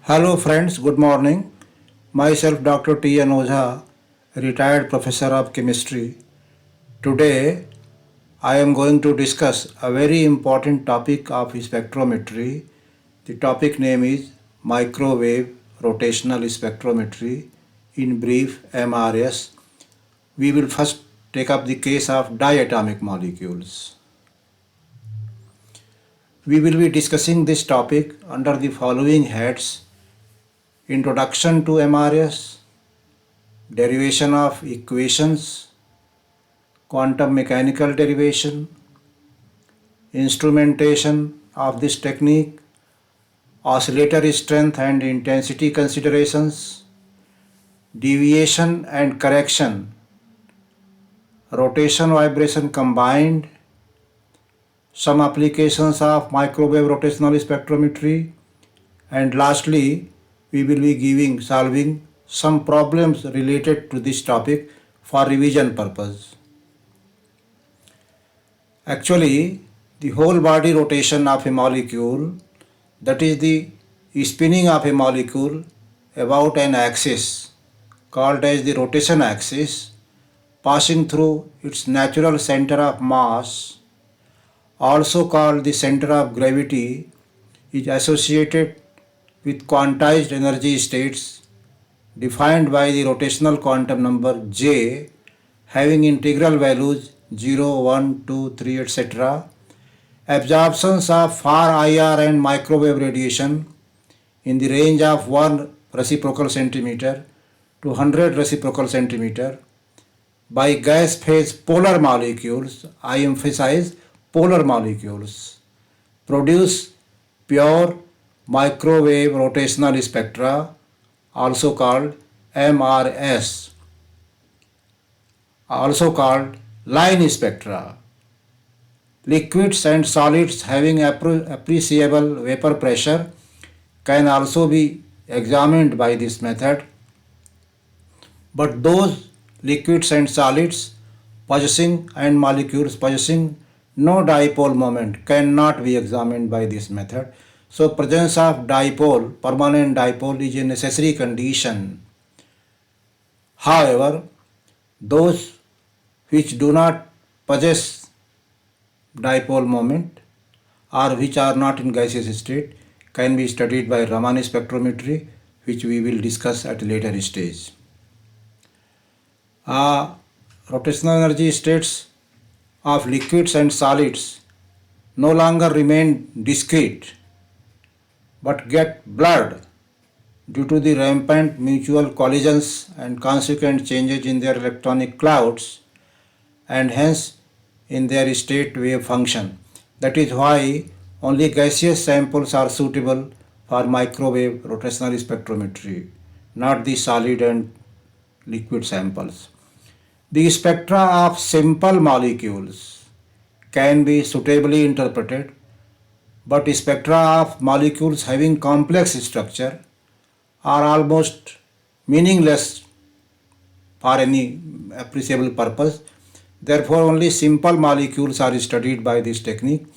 Hello friends, good morning. Myself Dr. T. N. Ojha, retired professor of chemistry. Today I am going to discuss a very important topic of spectrometry. The topic name is Microwave Rotational Spectrometry, in brief MRS. We will first take up the case of diatomic molecules. We will be discussing this topic under the following heads: Introduction to MRS, derivation of equations, quantum mechanical derivation, instrumentation of this technique, oscillator strength and intensity considerations, deviation and correction, rotation vibration combined, some applications of microwave rotational spectrometry, and lastly, we will be solving some problems related to this topic for revision purpose. Actually, the whole body rotation of a molecule, that is the spinning of a molecule about an axis called as the rotation axis, passing through its natural center of mass, also called the center of gravity, is associated with quantized energy states defined by the rotational quantum number J, having integral values 0, 1, 2, 3, etc. Absorptions of far IR and microwave radiation in the range of 1 reciprocal centimeter to 100 reciprocal centimeter by gas phase polar molecules, I emphasize polar molecules, produce pure microwave rotational spectra, also called MRS, also called line spectra. Liquids and solids having appreciable vapor pressure can also be examined by this method, but those liquids and solids possessing and molecules possessing no dipole moment cannot be examined by this method. So presence of dipole, permanent dipole, is a necessary condition. However, those which do not possess dipole moment or which are not in gaseous state can be studied by Raman spectrometry, which we will discuss at a later stage. Rotational energy states of liquids and solids no longer remain discrete but get blurred due to the rampant mutual collisions and consequent changes in their electronic clouds and hence in their state wave function. That is why only gaseous samples are suitable for microwave rotational spectrometry, not the solid and liquid samples. The spectra of simple molecules can be suitably interpreted, but spectra of molecules having complex structure are almost meaningless for any appreciable purpose. Therefore, only simple molecules are studied by this technique.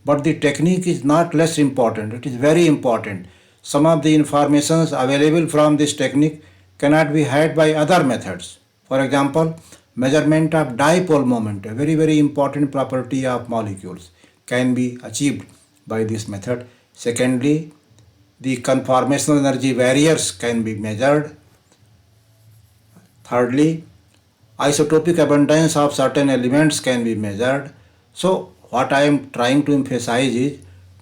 But the technique is not less important, it is very important. Some of the informations available from this technique cannot be had by other methods. For example, measurement of dipole moment, a very important property of molecules, can be achieved by this method. Secondly, the conformational energy barriers can be measured. Thirdly, isotopic abundance of certain elements can be measured. So what I am trying to emphasize is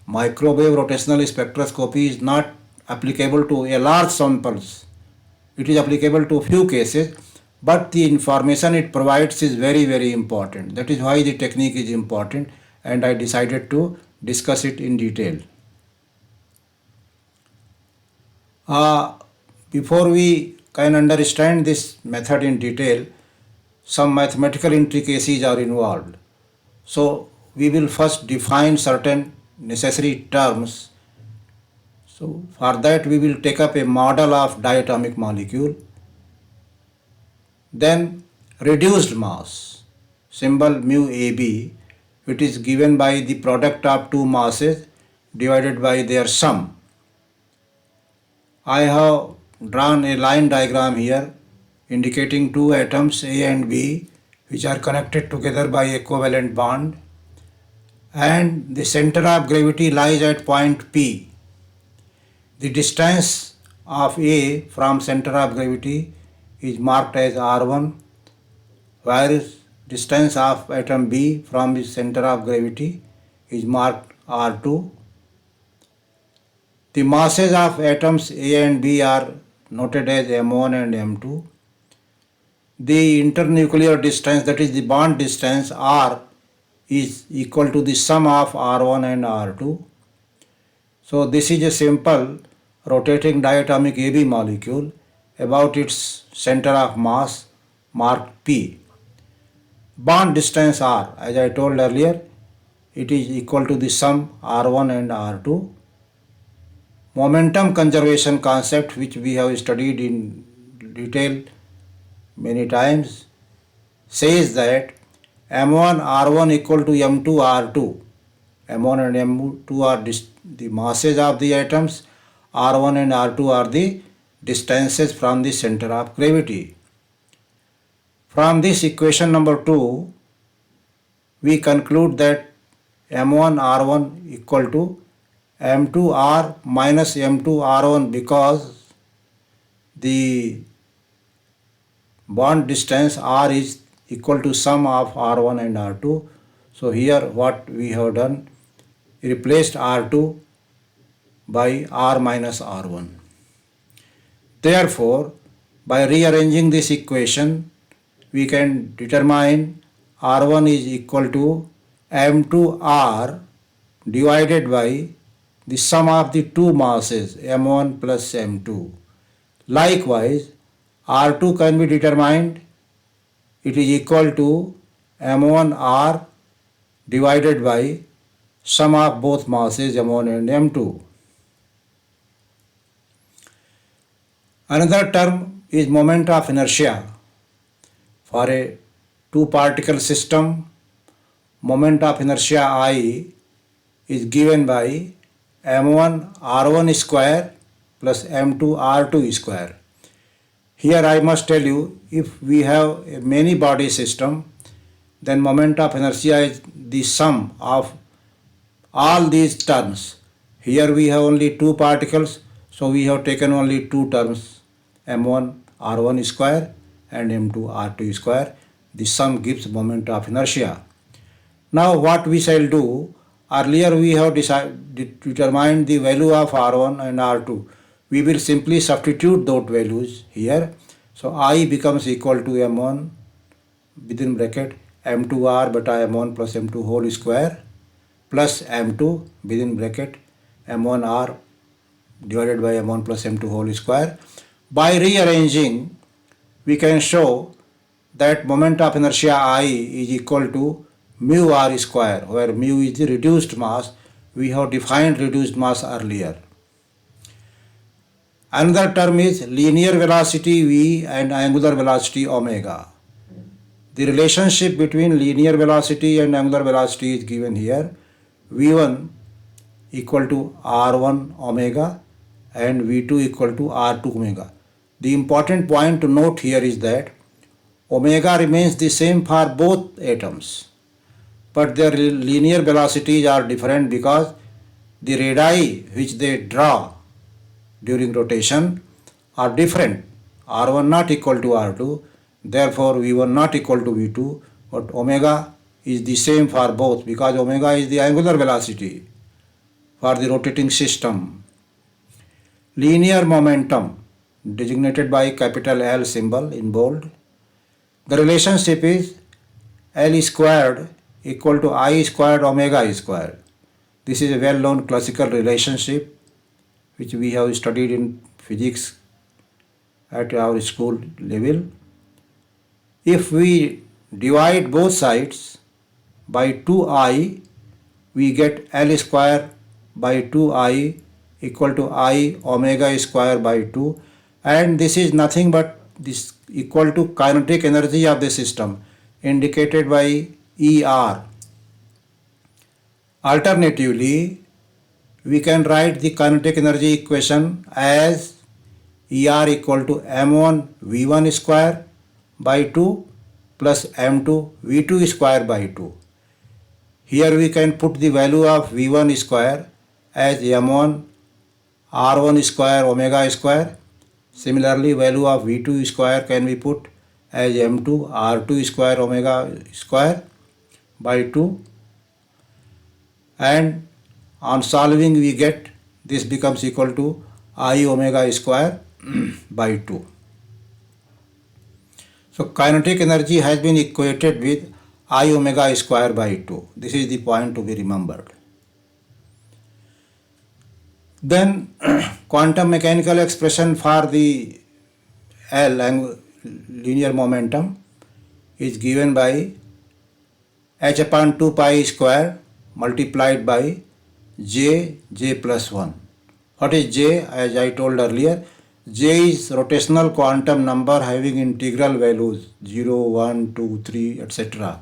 microwave rotational spectroscopy is not applicable to a large samples. It is applicable to few cases, but the information it provides is very important. That is why the technique is important, and I decided to discuss it in detail. Before we can understand this method in detail, some mathematical intricacies are involved. So we will first define certain necessary terms. So for that we will take up a model of diatomic molecule. Then reduced mass, symbol mu AB, which is given by the product of two masses divided by their sum. I have drawn a line diagram here indicating two atoms A and B which are connected together by a covalent bond, and the center of gravity lies at point P. The distance of A from center of gravity is marked as R1, whereas distance of atom B from the center of gravity is marked R2. The masses of atoms A and B are noted as M1 and M2. The internuclear distance, that is the bond distance R, is equal to the sum of R1 and R2. So this is a simple rotating diatomic AB molecule about its center of mass marked P. Bond distance R, as I told earlier, it is equal to the sum R1 and R2. Momentum conservation concept, which we have studied in detail many times, says that M1 R1 equal to M2 R2. M1 and M2 are the masses of the atoms, R1 and R2 are the distances from the center of gravity. From this equation number 2, we conclude that M1 R1 equal to M2 R minus M2 R1 because the bond distance R is equal to sum of R1 and R2. So here what we have done, replaced R2 by R minus R1. Therefore, by rearranging this equation, we can determine R1 is equal to M2R divided by the sum of the two masses M1 plus M2. Likewise, R2 can be determined, it is equal to M1R divided by sum of both masses M1 and M2. Another term is moment of inertia. For a two-particle system, moment of inertia I is given by M1 R1 square plus M2 R2 square. Here I must tell you, if we have a many body system, then moment of inertia is the sum of all these terms. Here we have only two particles, so we have taken only two terms, M1 R1 square and M2 R2 square. The sum gives moment of inertia. Now what we shall do, earlier we have determined the value of R1 and R2. We will simply substitute those values here. So I becomes equal to M1 within bracket M2R beta M1 plus M2 whole square plus M2 within bracket M1R divided by M1 plus M2 whole square. By rearranging, we can show that moment of inertia I is equal to mu R square, where mu is the reduced mass. We have defined reduced mass earlier. Another term is linear velocity V and angular velocity omega. The relationship between linear velocity and angular velocity is given here. V1 equal to R1 omega and V2 equal to R2 omega. The important point to note here is that omega remains the same for both atoms, but their linear velocities are different because the radii which they draw during rotation are different. R1 not equal to R2, therefore V1 not equal to V2, but omega is the same for both because omega is the angular velocity for the rotating system. Linear momentum designated by capital L symbol in bold. The relationship is L squared equal to I squared omega squared. This is a well-known classical relationship which we have studied in physics at our school level. If we divide both sides by 2I, we get L square by 2I equal to I omega square by 2, and this is nothing but this equal to kinetic energy of the system indicated by ER. Alternatively, we can write the kinetic energy equation as ER equal to M1 V1 square by 2 plus M2 V2 square by 2. Here we can put the value of V1 square as M1 R1 square omega square. Similarly, value of V2 square can be put as M2 R2 square omega square by 2, and on solving we get this becomes equal to I omega square by 2. So kinetic energy has been equated with I omega square by 2. This is the point to be remembered. Then quantum mechanical expression for the L linear momentum is given by h upon 2 pi square multiplied by j plus 1. What is j? As I told earlier, j is rotational quantum number having integral values 0, 1, 2, 3, etc.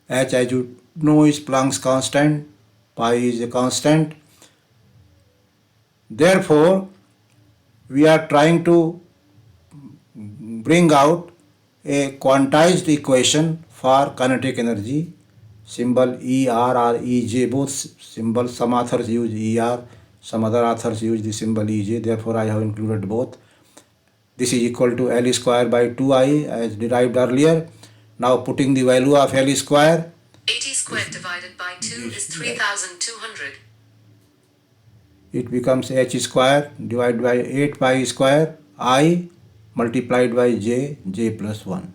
H, as you know, is Planck's constant, pi is a constant. Therefore, we are trying to bring out a quantized equation for kinetic energy, symbol ER or EJ, both symbols. Some authors use ER, some other authors use the symbol EJ, therefore I have included both. This is equal to L square by 2I as derived earlier. Now putting the value of L square. 80 squared divided by 2 is 3200. It becomes h square divided by 8 pi square I multiplied by j plus 1.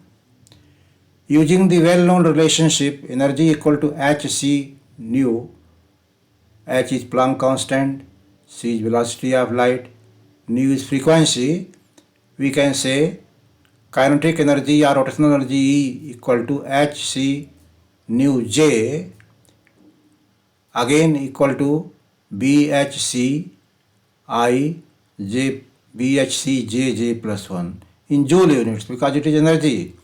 Using the well-known relationship energy equal to hc nu, h is Planck constant, c is velocity of light, nu is frequency, we can say kinetic energy or rotational energy E equal to hc nu j, again equal to bhc I j bhc j plus 1 in joule units, because it is energy.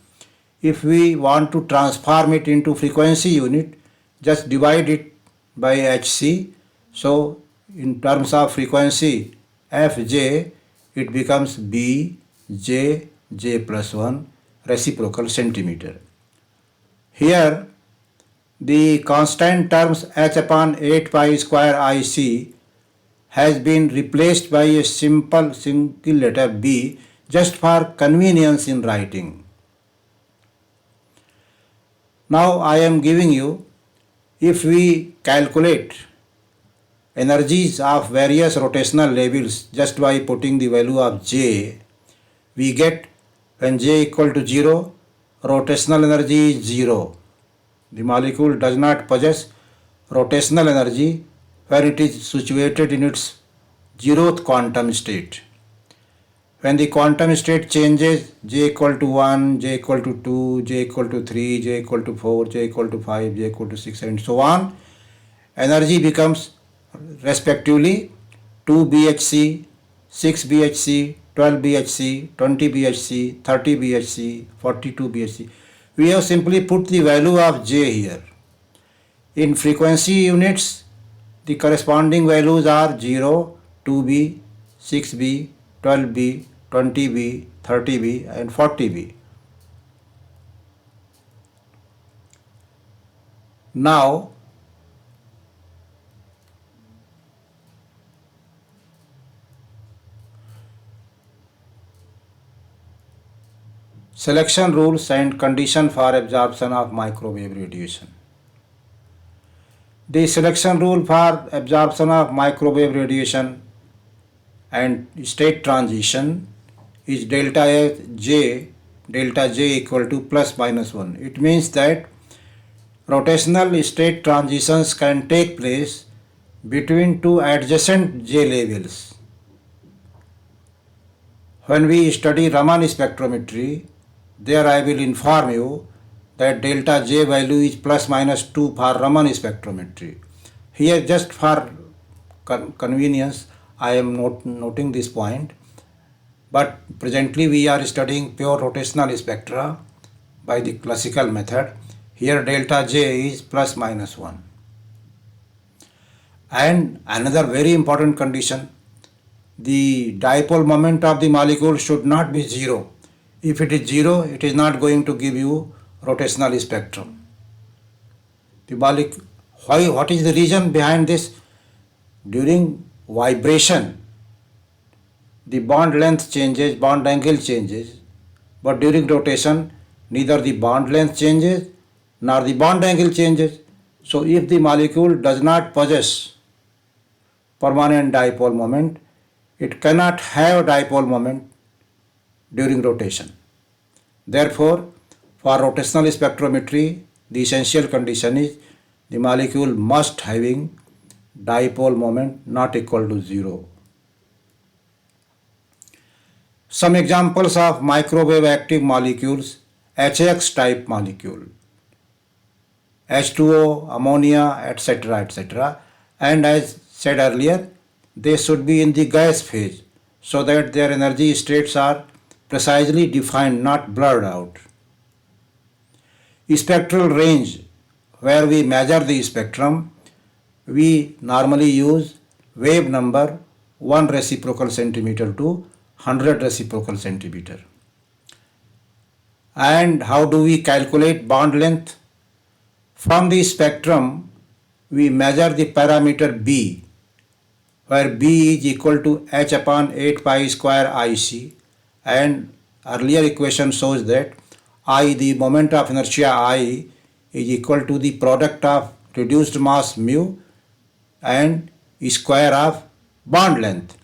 If we want to transform it into frequency unit, just divide it by hc. So in terms of frequency fj, it becomes bj plus 1 reciprocal centimeter. Here the constant terms h upon 8 pi square IC has been replaced by a simple single letter b just for convenience in writing. Now I am giving you, if we calculate energies of various rotational levels just by putting the value of j, we get when j equal to 0, rotational energy is 0. The molecule does not possess rotational energy when it is situated in its zeroth quantum state. When the quantum state changes, j equal to 1, j equal to 2, j equal to 3, j equal to 4, j equal to 5, j equal to 6 and so on, energy becomes respectively 2 bhc, 6 bhc, 12 bhc, 20 bhc, 30 bhc, 42 bhc. We have simply put the value of j here. In frequency units, the corresponding values are 0, 2b, 6b, 12b, 20b, 30b and 40b. Now selection rules and condition for absorption of microwave radiation. The selection rule for absorption of microwave radiation and state transition is delta j equal to plus minus 1. It means that rotational state transitions can take place between two adjacent j levels. When we study Raman spectrometry, there I will inform you that delta j value is plus minus 2 for Raman spectrometry. Here just for convenience I am noting this point, but presently we are studying pure rotational spectra by the classical method. Here delta j is plus minus 1. And another very important condition, the dipole moment of the molecule should not be zero. If it is zero, it is not going to give you rotational spectrum. What is the reason behind this? During vibration, the bond length changes, bond angle changes, but during rotation, neither the bond length changes nor the bond angle changes. So if the molecule does not possess permanent dipole moment, it cannot have dipole moment during rotation. Therefore, for rotational spectrometry, the essential condition is the molecule must having dipole moment not equal to zero. Some examples of microwave active molecules: HX type molecule, H2O, ammonia, etc. etc. And as said earlier, they should be in the gas phase so that their energy states are precisely defined, not blurred out. Spectral range, where we measure the spectrum, we normally use wave number 1 reciprocal centimeter to 100 reciprocal centimeter. And how do we calculate bond length? From the spectrum, we measure the parameter B, where B is equal to h upon 8 pi square IC, and earlier equation shows that I, the moment of inertia I, is equal to the product of reduced mass mu and square of bond length.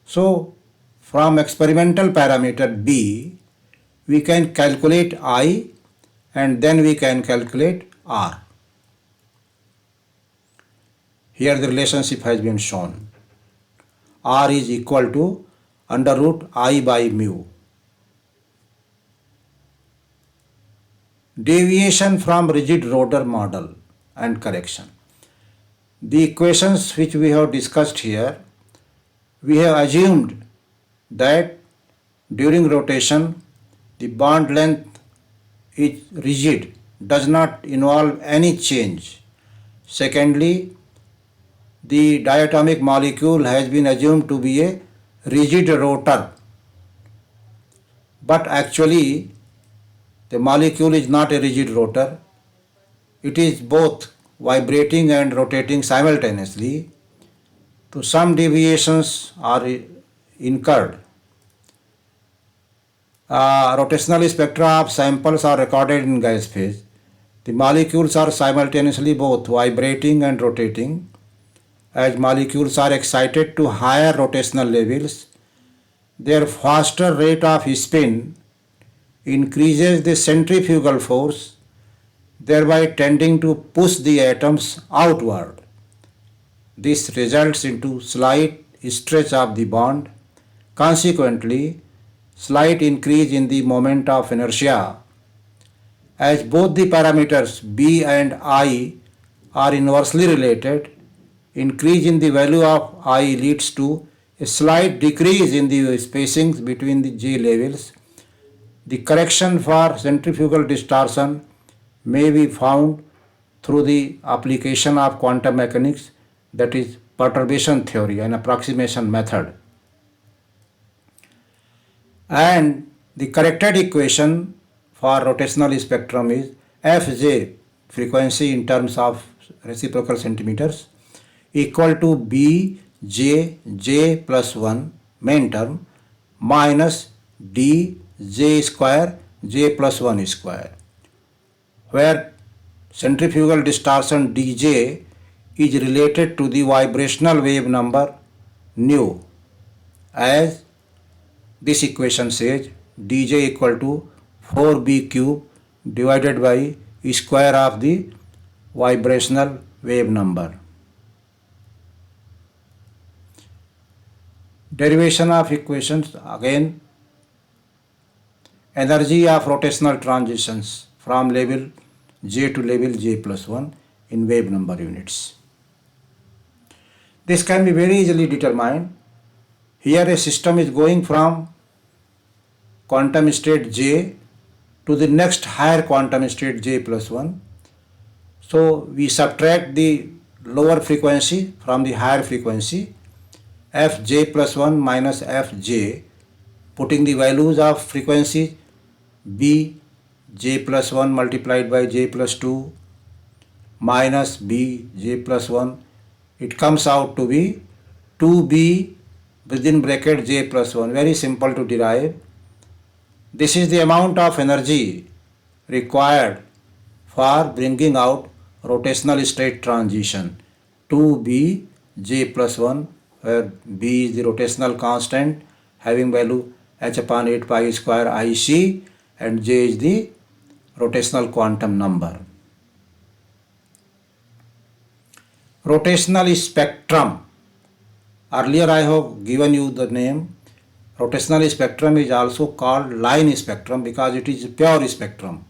So from experimental parameter B, we can calculate I and then we can calculate R. Here the relationship has been shown. R is equal to under root I by mu. Deviation from rigid rotor model and correction. The equations which we have discussed here, we have assumed that during rotation the bond length is rigid, does not involve any change. Secondly, the diatomic molecule has been assumed to be a rigid rotor, but actually the molecule is not a rigid rotor. It is both vibrating and rotating simultaneously. So some deviations are incurred. Rotational spectra of samples are recorded in gas phase. The molecules are simultaneously both vibrating and rotating. As molecules are excited to higher rotational levels, their faster rate of spin increases the centrifugal force, thereby tending to push the atoms outward. This results into slight stretch of the bond. Consequently, slight increase in the moment of inertia. As both the parameters B and I are inversely related, increase in the value of I leads to a slight decrease in the spacings between the J levels. The correction for centrifugal distortion may be found through the application of quantum mechanics, that is perturbation theory and approximation method. And the corrected equation for rotational spectrum is Fj, frequency in terms of reciprocal centimeters, equal to Bj plus 1 main term minus dj square j plus 1 square, where centrifugal distortion dj is related to the vibrational wave number nu, as this equation says dj equal to 4b cube divided by square of the vibrational wave number. Derivation of equations, again, energy of rotational transitions from level j to level j plus 1 in wave number units. This can be very easily determined. Here a system is going from quantum state j to the next higher quantum state j plus 1. So we subtract the lower frequency from the higher frequency Fj plus 1 minus Fj, putting the values of frequencies B j plus 1 multiplied by j plus 2 minus B j plus 1, it comes out to be 2B within bracket j plus 1. Very simple to derive. This is the amount of energy required for bringing out rotational state transition. 2B j plus 1, where B is the rotational constant having value h upon 8 pi square IC, and j is the rotational quantum number. Rotational spectrum. Earlier I have given you the name. Rotational spectrum is also called line spectrum because it is pure spectrum.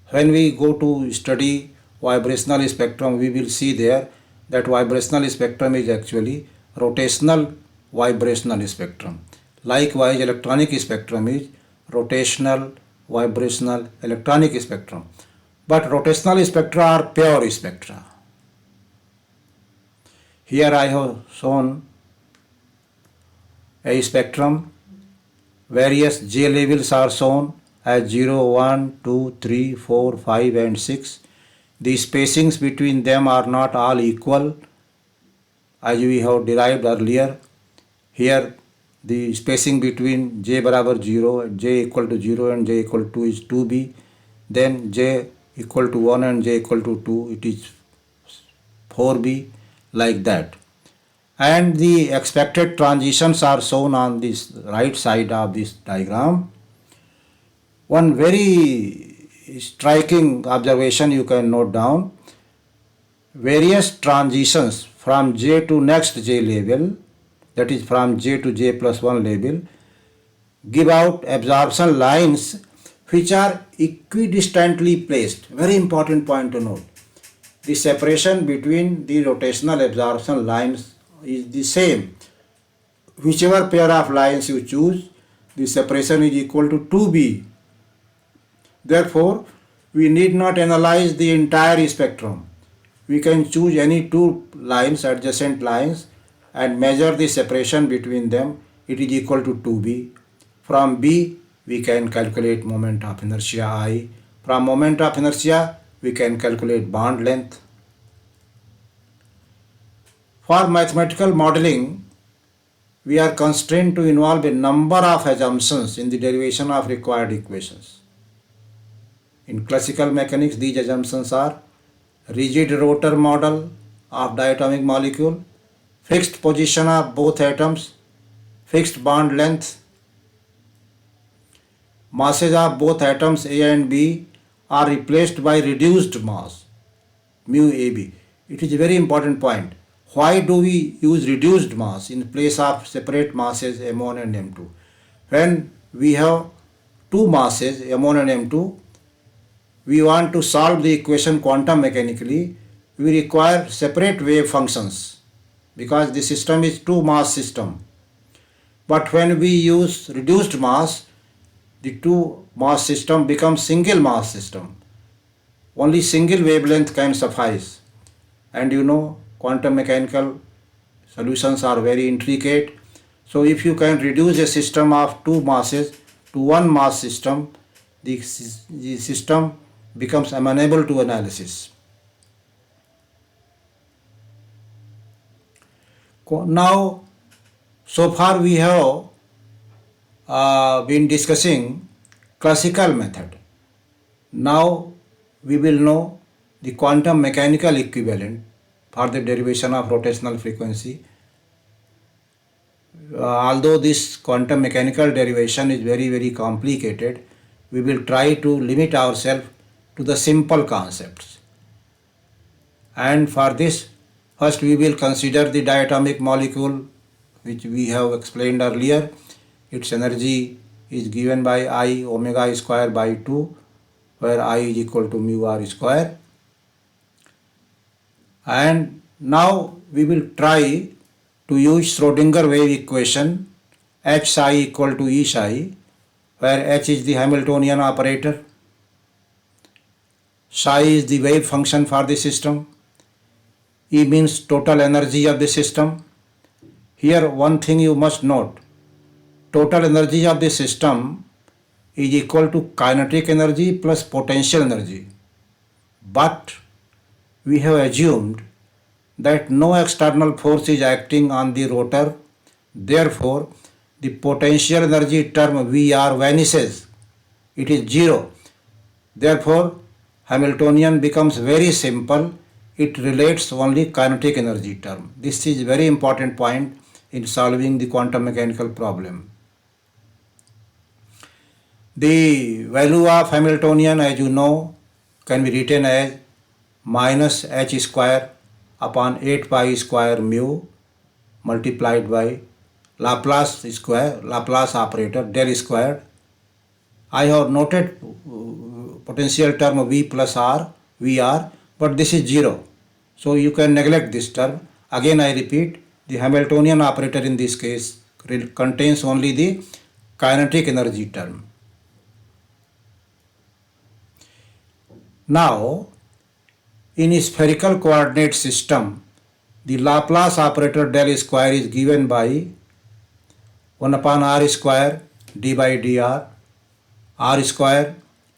When we go to study vibrational spectrum, we will see there that vibrational spectrum is actually rotational vibrational spectrum. Likewise, electronic spectrum is rotational vibrational electronic spectrum. But rotational spectra are pure spectra. Here I have shown a spectrum. Various J levels are shown as 0, 1, 2, 3, 4, 5 and 6. The spacings between them are not all equal as we have derived earlier. Here the spacing between J barabar 0, J equal to 0 and J equal to 2 is 2B. Then J equal to 1 and J equal to 2, it is 4B, like that. And the expected transitions are shown on this right side of this diagram. One very striking observation you can note down. Various transitions from J to next J level, that is from J to J plus 1 level, give out absorption lines which are equidistantly placed. Very important point to note. The separation between the rotational absorption lines is the same. Whichever pair of lines you choose, the separation is equal to 2B. Therefore, we need not analyze the entire spectrum. We can choose any two lines, adjacent lines, and measure the separation between them. It is equal to 2B. From B, we can calculate moment of inertia I. From moment of inertia, we can calculate bond length. For mathematical modeling, we are constrained to involve a number of assumptions in the derivation of required equations. In classical mechanics, these assumptions are rigid rotor model of diatomic molecule, fixed position of both atoms, fixed bond length, masses of both atoms A and B are replaced by reduced mass, mu AB. It is a very important point. Why do we use reduced mass in place of separate masses M1 and M2? When we have two masses M1 and M2, we want to solve the equation quantum mechanically, we require separate wave functions because the system is two mass system. But when we use reduced mass, the two mass system becomes single mass system. Only single wavelength can suffice. And you know, quantum mechanical solutions are very intricate. So if you can reduce a system of two masses to one mass system, the system becomes amenable to analysis. Now, so far we have been discussing classical method. Now we will know the quantum mechanical equivalent for the derivation of rotational frequency. Although this quantum mechanical derivation is very complicated, we will try to limit ourselves to the simple concepts. And for this, first we will consider the diatomic molecule, which we have explained earlier. Its energy is given by I omega square by 2, where I is equal to mu r square. And now we will try to use Schrodinger wave equation H psi equal to E psi, where H is the Hamiltonian operator, psi is the wave function for the system, E means total energy of the system. Here one thing you must note, total energy of the system is equal to kinetic energy plus potential energy. But we have assumed that no external force is acting on the rotor. Therefore, the potential energy term VR vanishes. It is zero. Therefore, Hamiltonian becomes very simple. It relates only kinetic energy term. This is very important point in solving the quantum mechanical problem. The value of Hamiltonian, as you know, can be written as minus h square upon 8 pi square mu multiplied by Laplace square, Laplace operator del squared. I have noted potential term V plus R, VR, but this is zero. So you can neglect this term. Again I repeat, the Hamiltonian operator in this case contains only the kinetic energy term. Now, in a spherical coordinate system, the Laplace operator del square is given by 1 upon r square d by dr, r square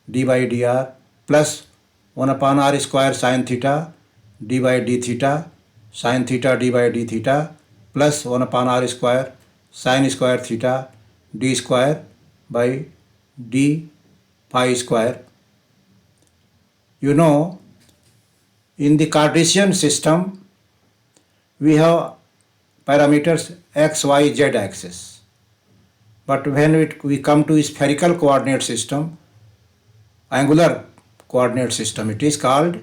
d by dr plus 1 upon r square sin theta d by d theta, sin theta d by d theta plus 1 upon r square sin square theta d square by d phi square. You know, in the Cartesian system, we have parameters x, y, z axis. But when we come to a spherical coordinate system, angular coordinate system, it is called,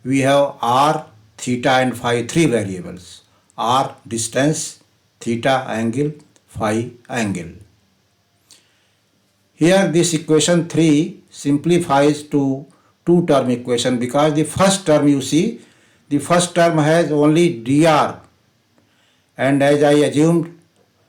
we have r, theta and phi, three variables. R, distance, theta, angle, phi, angle. Here this equation 3 simplifies to two-term equation because the first term, you see, the first term has only dr, and as I assumed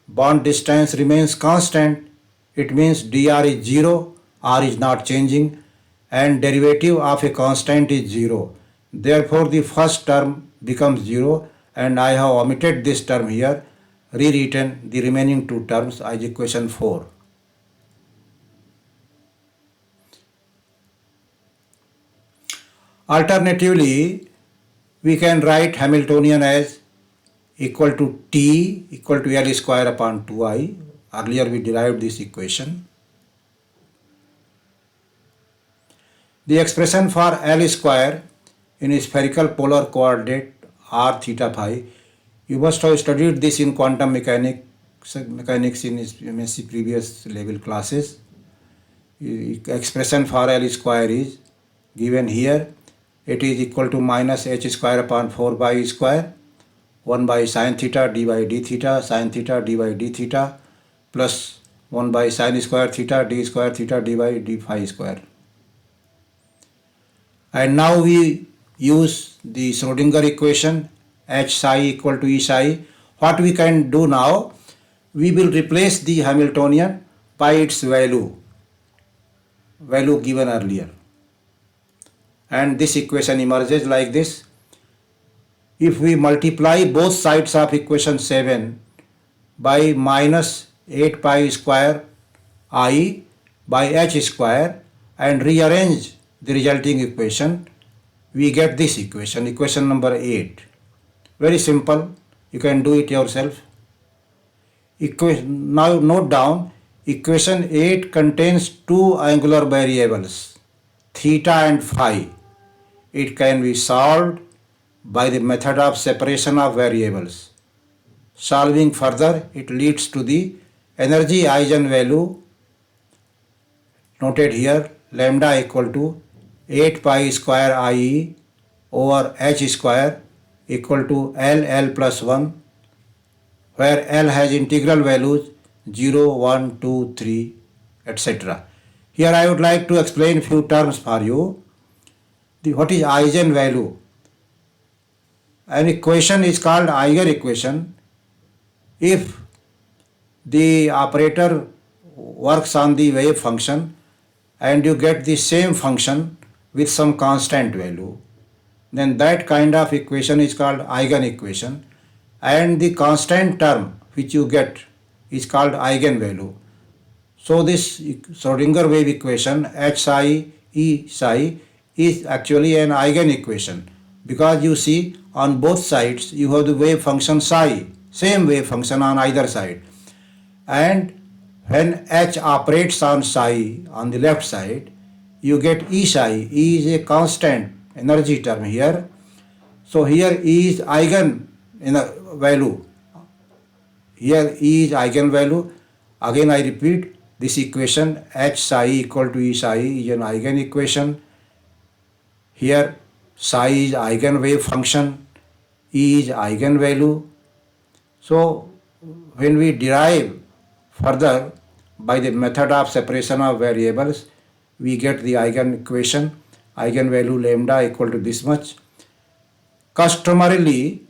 bond distance remains constant, it means dr is 0, r is not changing, and derivative of a constant is 0. Therefore the first term becomes 0, and I have omitted this term here, rewritten the remaining two terms as equation 4. Alternatively, we can write Hamiltonian as equal to T equal to L square upon 2I. Earlier we derived this equation. The expression for L square in a spherical polar coordinate r theta phi, you must have studied this in quantum mechanics in MSc previous level classes. Expression for L square is given here. It is equal to minus h square upon 4 pi square 1 by sin theta d by d theta sin theta d by d theta plus 1 by sin square theta d by d phi square. And now we use the Schrodinger equation h psi equal to E psi. What we can do now, we will replace the Hamiltonian by its value given earlier. And this equation emerges like this. If we multiply both sides of equation 7 by minus 8 pi square I by h square and rearrange the resulting equation, we get this equation, equation number 8. Very simple, you can do it yourself. Now note down, equation 8 contains two angular variables, theta and phi. It can be solved by the method of separation of variables. Solving further, it leads to the energy eigenvalue noted here, lambda equal to 8 pi square IE over h square equal to L plus 1, where L has integral values 0, 1, 2, 3, etc. Here I would like to explain few terms for you. What is eigenvalue? An equation is called eigenequation if the operator works on the wave function and you get the same function with some constant value, then that kind of equation is called eigenequation, and the constant term which you get is called eigenvalue. So this Schrodinger wave equation H psi E psi is actually an eigen equation, because you see on both sides you have the wave function psi, same wave function on either side, and when H operates on psi on the left side, you get E psi. E is a constant energy term here. So here E is eigen value. Here E is eigenvalue. Again I repeat, this equation H psi equal to E psi is an eigen equation. Here psi is eigenwave function, E is eigenvalue. So when we derive further by the method of separation of variables, we get the eigen equation, eigenvalue lambda equal to this much. Customarily,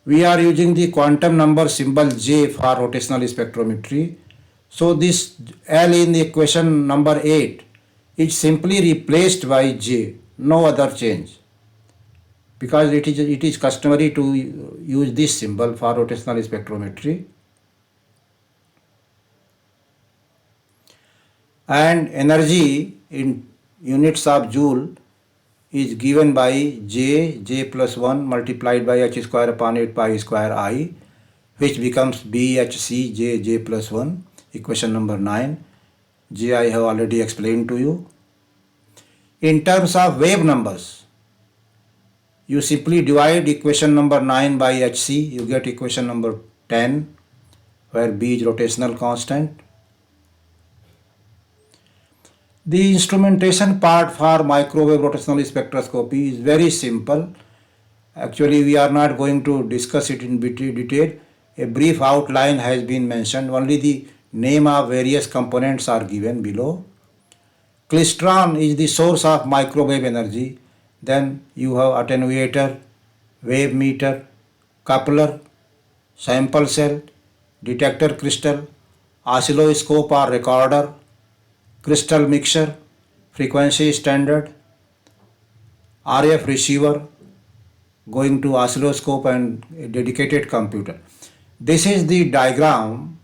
we are using the quantum number symbol J for rotational spectrometry. So this L in the equation number 8 is simply replaced by J, no other change, because it is customary to use this symbol for rotational spectrometry. And energy in units of joule is given by J plus 1 multiplied by H square upon 8 pi square I, which becomes BHC J plus 1, equation number 9. J I have already explained to you. In terms of wave numbers, you simply divide equation number 9 by HC, you get equation number 10, where B is rotational constant. The instrumentation part for microwave rotational spectroscopy is very simple. Actually, we are not going to discuss it in detail. A brief outline has been mentioned. Only the name of various components are given below. Klystron is the source of microwave energy. Then you have attenuator, wave meter, coupler, sample cell, detector crystal, oscilloscope or recorder, crystal mixer, frequency standard, RF receiver, going to oscilloscope and a dedicated computer. This is the diagram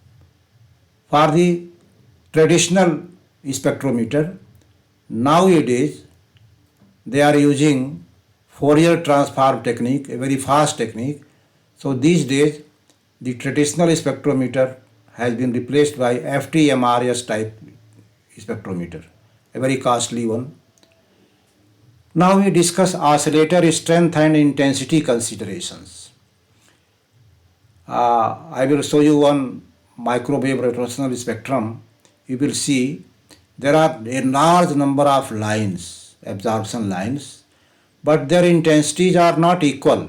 for the traditional spectrometer. Nowadays, they are using Fourier transform technique, a very fast technique. So these days, the traditional spectrometer has been replaced by FTMRS type spectrometer, a very costly one. Now we discuss oscillator strength and intensity considerations. I will show you one microwave rotational spectrum. You will see there are a large number of lines, absorption lines, but their intensities are not equal.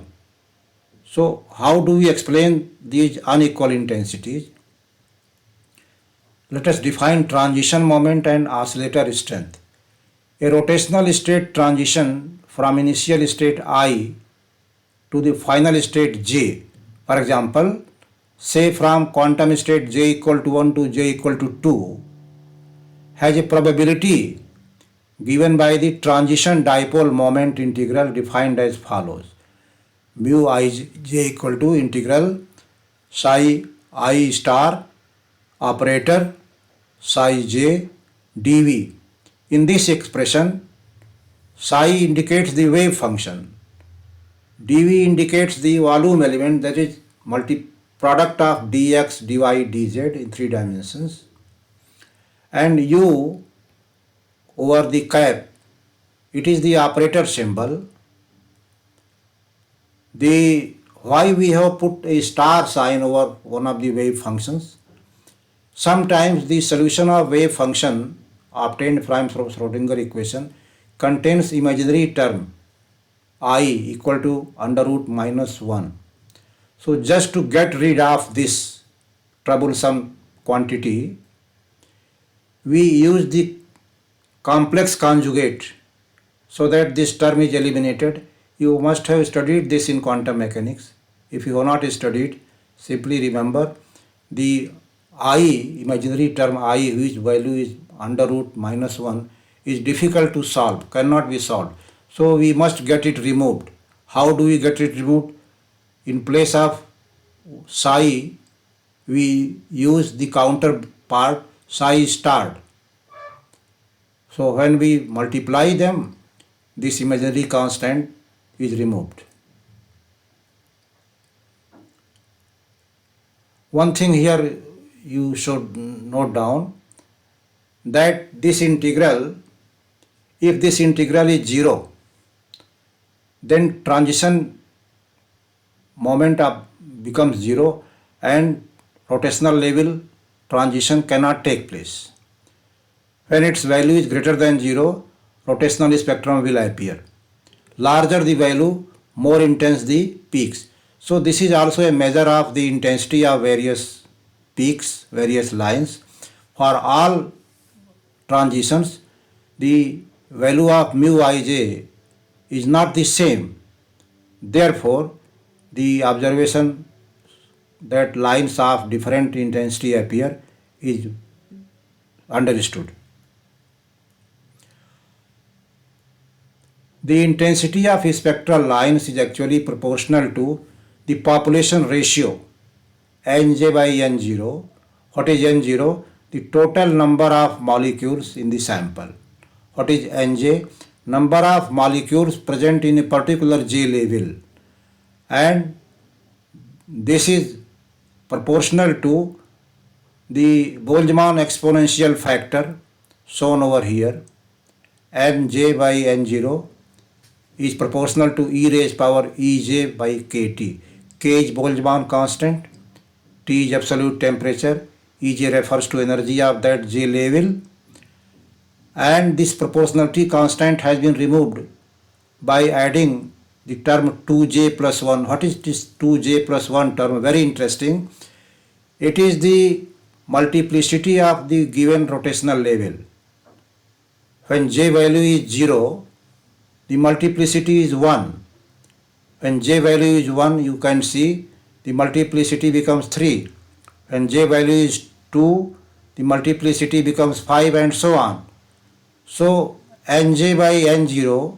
So how do we explain these unequal intensities? Let us define transition moment and oscillator strength. A rotational state transition from initial state I to the final state J, for example, say from quantum state J equal to 1 to J equal to 2, has a probability given by the transition dipole moment integral defined as follows. Mu I j equal to integral psi I star operator psi j dv. In this expression, psi indicates the wave function, dv indicates the volume element, that is product of dx, dy, dz in 3 dimensions, and u over the cap, it is the operator symbol. Why we have put a star sign over one of the wave functions? Sometimes the solution of wave function obtained from Schrodinger equation contains imaginary term I equal to under root minus 1. So just to get rid of this troublesome quantity, we use the complex conjugate so that this term is eliminated. You must have studied this in quantum mechanics. If you have not studied, simply remember the I, imaginary term I, whose value is under root minus 1, is difficult to solve, cannot be solved. So we must get it removed. How do we get it removed? In place of psi, we use the counterpart psi star. So when we multiply them, this imaginary constant is removed. One thing here you should note down, that this integral, if this integral is 0, then transition moment becomes 0 and rotational level transition cannot take place. When its value is greater than 0, rotational spectrum will appear. Larger the value, more intense the peaks. So this is also a measure of the intensity of various peaks, various lines. For all transitions, the value of mu ij is not the same. Therefore, the observation that lines of different intensity appear is understood. The intensity of spectral lines is actually proportional to the population ratio Nj by N0. What is N0? The total number of molecules in the sample. What is Nj? Number of molecules present in a particular J level, and this is proportional to the Boltzmann exponential factor shown over here. Nj by N0 is proportional to e raised power Ej by Kt. K is Boltzmann constant, T is absolute temperature, Ej refers to energy of that J level, and this proportionality constant has been removed by adding the term 2J plus 1. What is this 2J plus 1 term? Very interesting. It is the multiplicity of the given rotational level. When J value is 0, the multiplicity is 1. When J value is 1, you can see the multiplicity becomes 3. When J value is 2, the multiplicity becomes 5, and so on. So Nj by N0,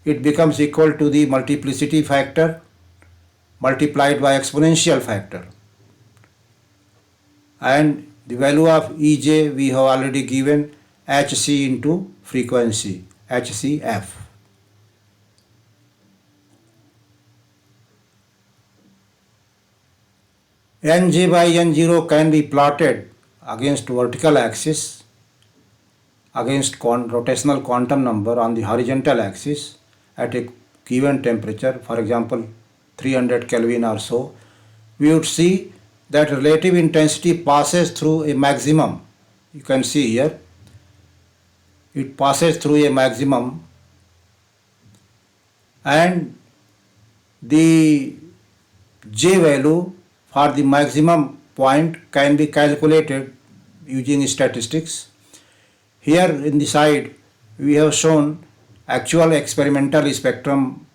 it becomes equal to the multiplicity factor multiplied by exponential factor. And the value of Ej we have already given, Hc into frequency, Hcf. Nj by N0 can be plotted against vertical axis, against rotational quantum number on the horizontal axis at a given temperature, for example 300 Kelvin or so. We would see that relative intensity passes through a maximum. You can see here, it passes through a maximum, and the J value for the maximum point can be calculated using statistics. Here in the side we have shown actual experimental spectrum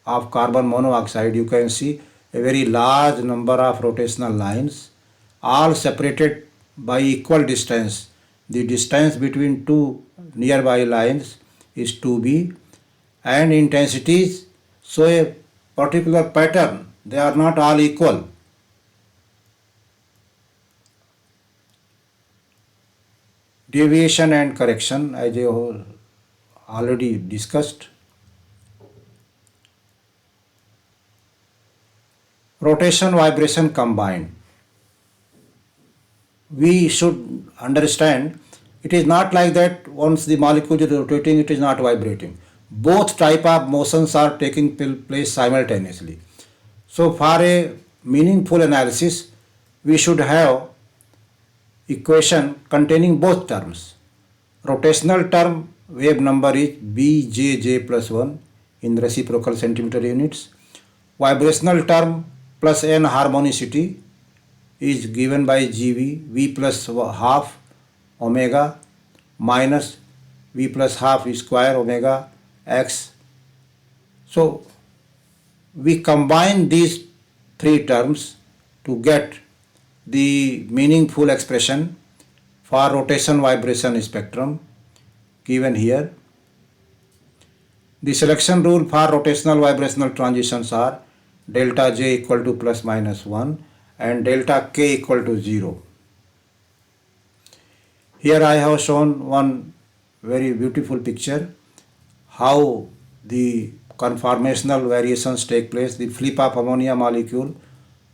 of carbon monoxide. You can see a very large number of rotational lines, all separated by equal distance. The distance between two nearby lines is 2b, and intensities show a particular pattern. They are not all equal. Deviation and correction, as I have already discussed. Rotation, vibration combined. We should understand it is not like that once the molecule is rotating, it is not vibrating. Both type of motions are taking place simultaneously. So for a meaningful analysis, we should have equation containing both terms. Rotational term wave number is Bjj plus 1 in reciprocal centimeter units. Vibrational term plus n harmonicity is given by Gv, V plus half omega minus V plus half square omega x. So we combine these three terms to get the meaningful expression for rotation vibration spectrum given here. The selection rule for rotational vibrational transitions are delta J equal to plus minus 1 and delta K equal to 0. Here I have shown one very beautiful picture how the conformational variations take place, the flip of ammonia molecule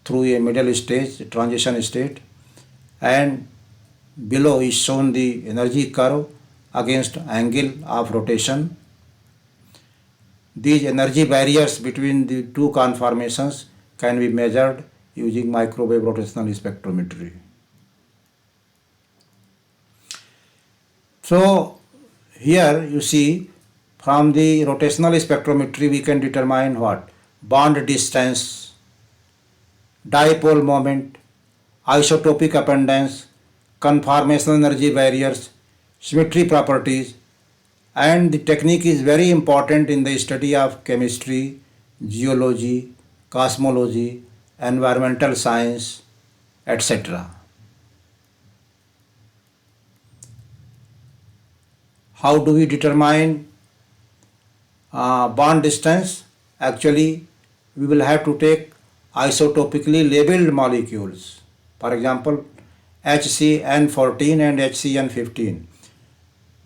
through a middle stage, transition state, and below is shown the energy curve against angle of rotation. These energy barriers between the two conformations can be measured using microwave rotational spectrometry. So here you see from the rotational spectrometry we can determine what? Bond distance, dipole moment, isotopic abundance, conformational energy barriers, symmetry properties, and the technique is very important in the study of chemistry, geology, cosmology, environmental science, etc. How do we determine bond distance? Actually, we will have to take isotopically labeled molecules. For example, HCN14 and HCN15.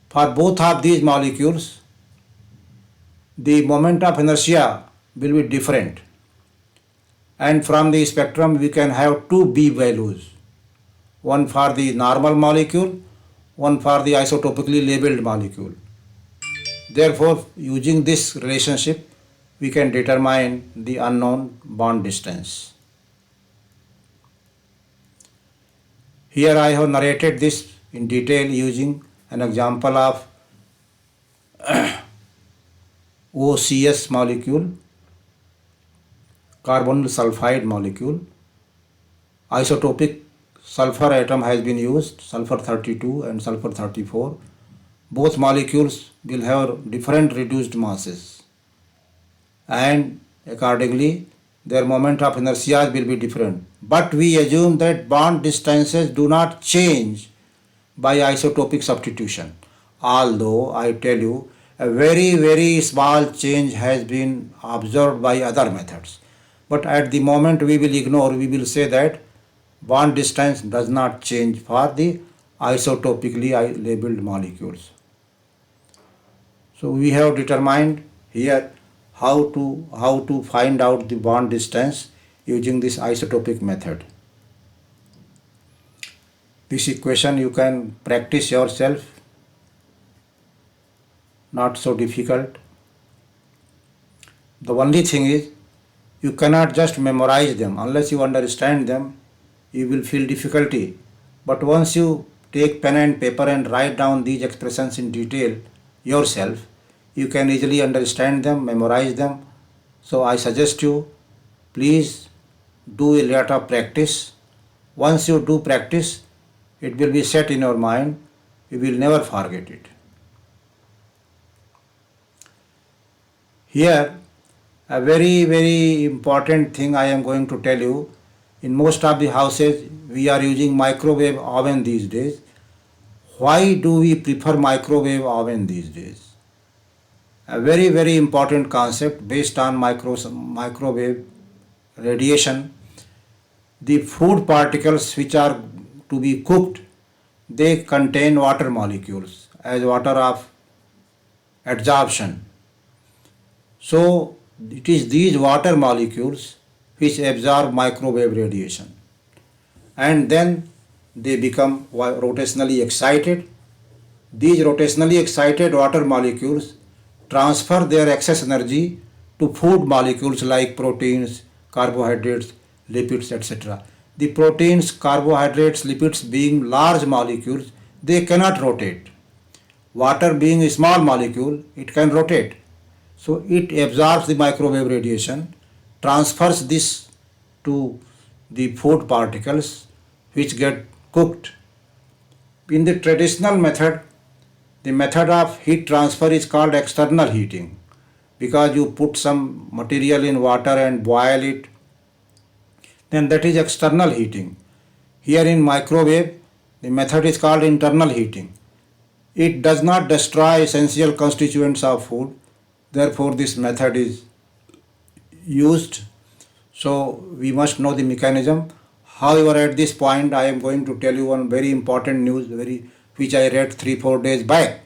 For both of these molecules, the moment of inertia will be different. And from the spectrum, we can have two B values. One for the normal molecule, one for the isotopically labeled molecule. Therefore, using this relationship, we can determine the unknown bond distance. Here I have narrated this in detail using an example of OCS molecule, carbonyl sulfide molecule. Isotopic sulfur atom has been used, sulfur 32 and sulfur 34. Both molecules will have different reduced masses, and accordingly their moment of inertia will be different. But we assume that bond distances do not change by isotopic substitution. Although I tell you, a very small change has been observed by other methods. But at the moment we will ignore, we will say that bond distance does not change for the isotopically labeled molecules. So we have determined here how to find out the bond distance using this isotopic method. This equation you can practice yourself, not so difficult. The only thing is you cannot just memorize them. Unless you understand them, you will feel difficulty. But once you take pen and paper and write down these expressions in detail yourself, you can easily understand them, memorize them. So I suggest you, please do a lot of practice. Once you do practice, it will be set in your mind. You will never forget it. Here, a very important thing I am going to tell you. In most of the houses, we are using microwave oven these days. Why do we prefer microwave oven these days? A very important concept based on microwave radiation. The food particles which are to be cooked, they contain water molecules as water of adsorption. So it is these water molecules which absorb microwave radiation, and then they become rotationally excited. These rotationally excited water molecules transfer their excess energy to food molecules like proteins, carbohydrates, lipids, etc. The proteins, carbohydrates, lipids being large molecules, they cannot rotate. Water being a small molecule, it can rotate. So it absorbs the microwave radiation, transfers this to the food particles which get cooked. In the traditional method, the method of heat transfer is called external heating, because you put some material in water and boil it, then that is external heating. Here in microwave, the method is called internal heating. It does not destroy essential constituents of food, therefore this method is used. So we must know the mechanism However, at this point, I am going to tell you one very important news, which I read 3-4 days back.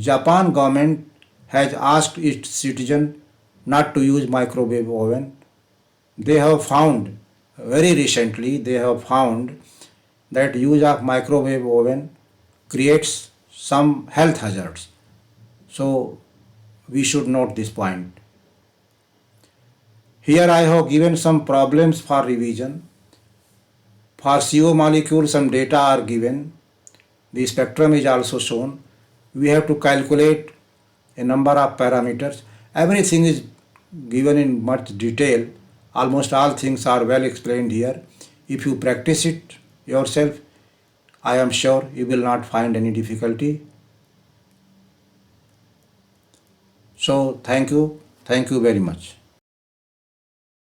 Japan government has asked its citizen not to use microwave oven. They have found, very recently, they have found that use of microwave oven creates some health hazards. So we should note this point. Here I have given some problems for revision. For CO molecule, some data are given. The spectrum is also shown. We have to calculate a number of parameters. Everything is given in much detail. Almost all things are well explained here. If you practice it yourself, I am sure you will not find any difficulty. So thank you very much.